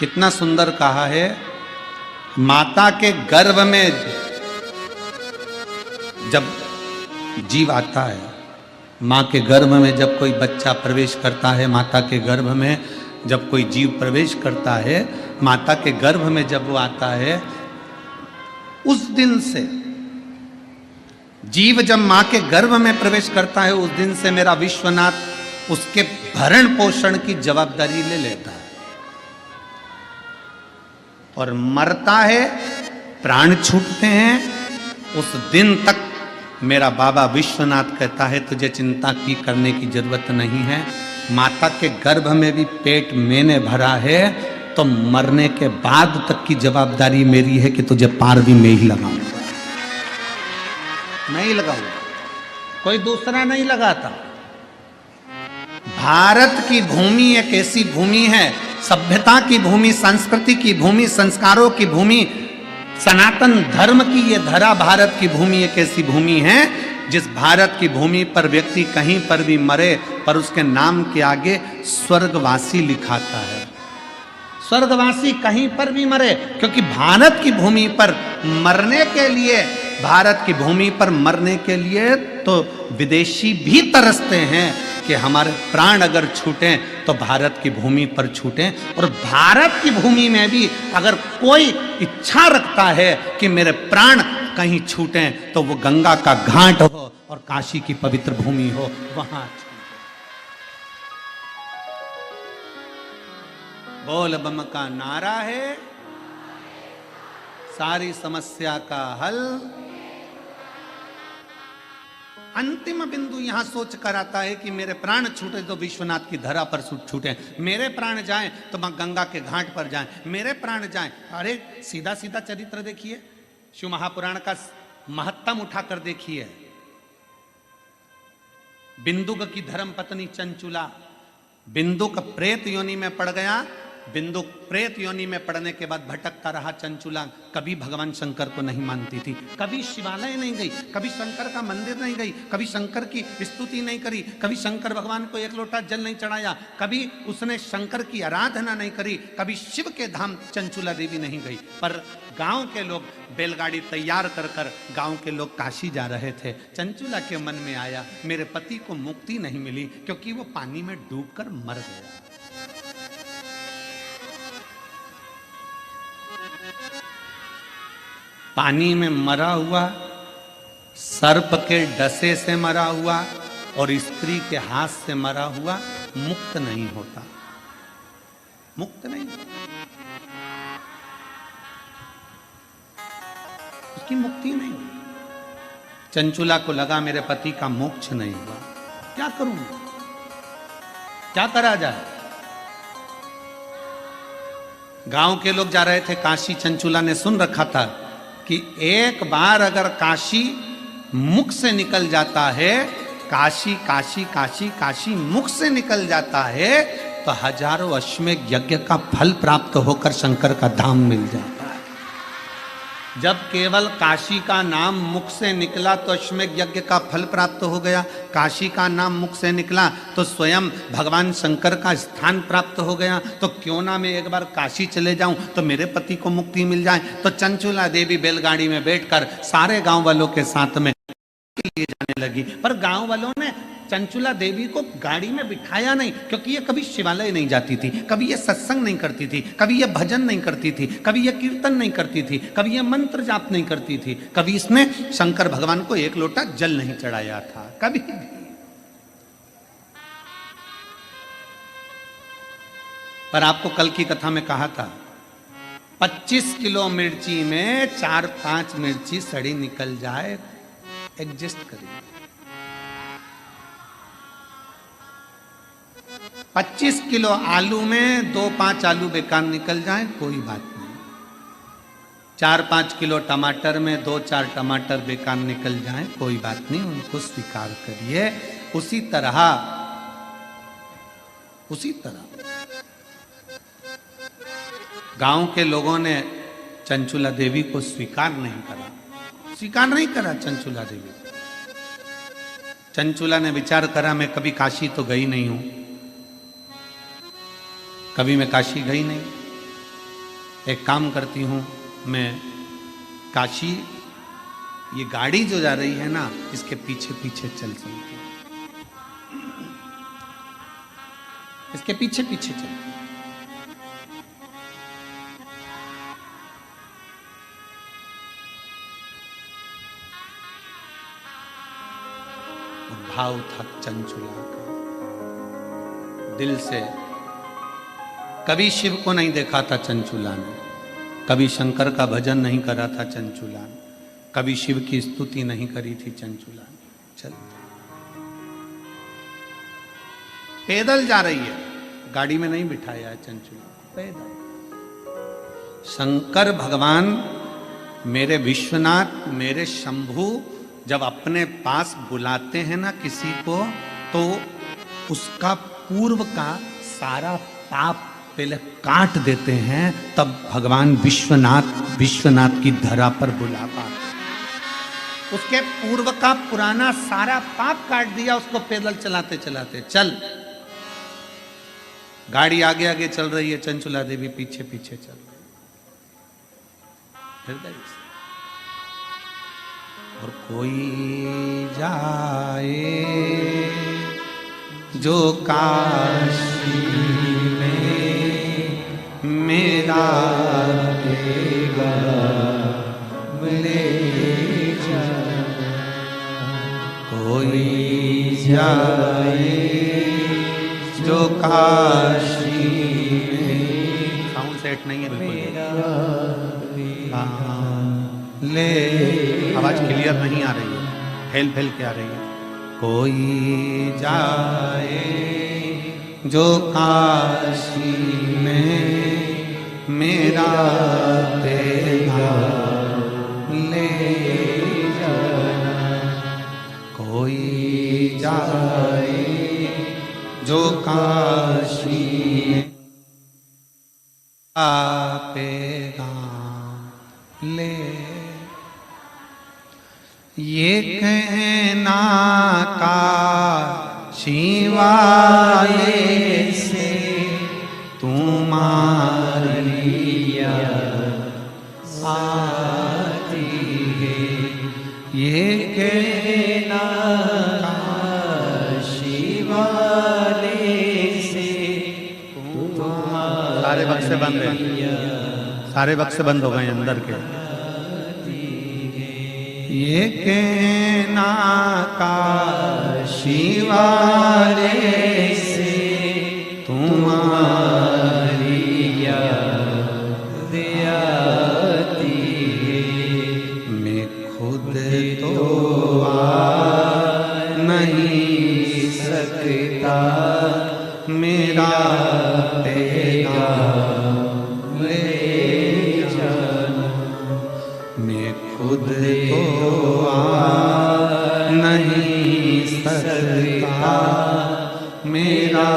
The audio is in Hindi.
कितना सुंदर कहा है, माता के गर्भ में जब जीव आता है, माँ के गर्भ में जब कोई बच्चा प्रवेश करता है, माता के गर्भ में जब कोई जीव प्रवेश करता है, माता के गर्भ में जब वो आता है, उस दिन से जीव जब माँ के गर्भ में प्रवेश करता है, उस दिन से मेरा विश्वनाथ उसके भरण पोषण की जवाबदारी ले लेता है और मरता है, प्राण छूटते हैं। उस दिन तक मेरा बाबा विश्वनाथ कहता है तुझे चिंता की करने की जरूरत नहीं है। माता के गर्भ में भी पेट मैंने भरा है, तो मरने के बाद तक की जवाबदारी मेरी है कि तुझे पार भी मैं ही लगाऊंगा, मैं ही लगाऊंगा, कोई दूसरा नहीं लगाता। भारत की भूमि एक ऐसी भूमि है, सभ्यता की भूमि, संस्कृति की भूमि, संस्कारों की भूमि, सनातन धर्म की ये धरा भारत की भूमि एक ऐसी भूमि है जिस भारत की भूमि पर व्यक्ति कहीं पर भी मरे पर उसके नाम के आगे स्वर्गवासी लिखाता है। स्वर्गवासी कहीं पर भी मरे, क्योंकि भारत की भूमि पर मरने के लिए, भारत की भूमि पर मरने के लिए तो विदेशी भी तरसते हैं कि हमारे प्राण अगर छूटें तो भारत की भूमि पर छूटें। और भारत की भूमि में भी अगर कोई इच्छा रखता है कि मेरे प्राण कहीं छूटें तो वो गंगा का घाट हो और काशी की पवित्र भूमि हो, वहां बोल बम का नारा है, सारी समस्या का हल। अंतिम बिंदु यहां सोच कर आता है कि मेरे प्राण छूटे तो विश्वनाथ की धरा पर छूटे, मेरे प्राण जाएं तो मां गंगा के घाट पर जाएं, मेरे प्राण जाएं। अरे सीधा सीधा चरित्र देखिए, शिव महापुराण का महत्तम उठाकर देखिए। बिंदुक की धर्म पत्नी चंचुला, बिंदुक प्रेत योनि में पड़ गया, बिंदु प्रेत योनि में पड़ने के बाद भटकता रहा चंचुला। कभी भगवान शंकर को नहीं मानती थी, कभी शिवालय नहीं गई, कभी शंकर का मंदिर नहीं गई, कभी शंकर की स्तुति नहीं करी, कभी शंकर भगवान को एक लोटा जल नहीं चढ़ाया, कभी उसने शंकर की आराधना नहीं करी, कभी शिव के धाम चंचुला देवी नहीं गई। पर गांव के लोग बैलगाड़ी तैयार कर कर गांव के लोग काशी जा रहे थे। चंचुला के मन में आया मेरे पति को मुक्ति नहीं मिली क्योंकि वो पानी में डूबकर मर गया। पानी में मरा हुआ, सर्प के डसे से मरा हुआ और स्त्री के हाथ से मरा हुआ मुक्त नहीं होता, मुक्त नहीं होता, उसकी मुक्ति नहीं हुई। चंचुला को लगा मेरे पति का मोक्ष नहीं हुआ, क्या करूं, क्या करा जाए। गांव के लोग जा रहे थे काशी, चंचुला ने सुन रखा था कि एक बार अगर काशी मुख से निकल जाता है, काशी काशी काशी काशी मुख से निकल जाता है तो हजारों अश्वमेध यज्ञ का फल प्राप्त होकर शंकर का धाम मिल जाता है। जब केवल काशी का नाम मुख से निकला तो अश्वमेध यज्ञ का फल प्राप्त हो गया, काशी का नाम मुख से निकला तो स्वयं भगवान शंकर का स्थान प्राप्त हो गया। तो क्यों ना मैं एक बार काशी चले जाऊं तो मेरे पति को मुक्ति मिल जाए। तो चंचुला देवी बैलगाड़ी में बैठकर सारे गांव वालों के साथ में के लिए जाने लगी। पर गांव वालों ने चंचुला देवी को गाड़ी में बिठाया नहीं, क्योंकि ये कभी शिवालय नहीं जाती थी, कभी ये सत्संग नहीं करती थी, कभी ये भजन नहीं करती थी, कभी ये कीर्तन नहीं करती थी, कभी ये मंत्र जाप नहीं करती थी, कभी इसने शंकर भगवान को एक लोटा जल नहीं चढ़ाया था, कभी भी। पर आपको कल की कथा में कहा था 25 किलो मिर्ची में 4-5 मिर्ची सड़ी निकल जाए, एडजस्ट करिए। 25 किलो आलू में 2-5 आलू बेकार निकल जाए, कोई बात नहीं। 4-5 किलो टमाटर में 2-4 टमाटर बेकार निकल जाए, कोई बात नहीं, उनको स्वीकार करिए। उसी तरह गांव के लोगों ने चंचुला देवी को स्वीकार नहीं करा चंचुला देवी। चंचुला ने विचार करा मैं कभी काशी तो गई नहीं हूं, कभी मैं काशी गई नहीं, एक काम करती हूँ, मैं काशी, ये गाड़ी जो जा रही है ना, इसके पीछे पीछे चल चलती हूँ, इसके पीछे पीछे चलती हूँ। भाव था चंचुला का, दिल से। कभी शिव को नहीं देखा था चंचुला ने, कभी शंकर का भजन नहीं करा था चंचुला ने, कभी शिव की स्तुति नहीं करी थी चंचुला ने। चल पैदल जा रही है, गाड़ी में नहीं बिठाया है चंचुला, पैदल। शंकर भगवान, मेरे विश्वनाथ, मेरे शंभू जब अपने पास बुलाते हैं ना किसी को, तो उसका पूर्व का सारा पाप पहले काट देते हैं, तब भगवान विश्वनाथ की धरा पर बुला पाते। उसके पूर्व का पुराना सारा पाप काट दिया उसको पैदल चलाते चलाते। चल, गाड़ी आगे आगे चल रही है, चंचुला देवी पीछे पीछे चल रही हृदय से। और कोई जाए जो काशी में मेरा देगा ले जा, कोई जाए जो काशी में, साउंड सेट नहीं है बिल्कुल, ले, आवाज क्लियर नहीं आ रही है, फैल फैल के आ रही है। कोई जाए जो काशी में मेरा देगा ले जाना, कोई जाए जो काशी में आपेगा ले। ये कहना काशी वाले से तुम्हारी आती है, ये कहना काशी वाले से तुम्हारी। सारे बक्से बंद हैं, सारे बक्से बंद हो गए अंदर के। ये कहना काशी वाले से तुम्हारी याद आती है, मैं खुद तो आ नहीं सकता, मेरा तेरा ले जाना, मैं खुद तो आ नहीं सकता, मेरा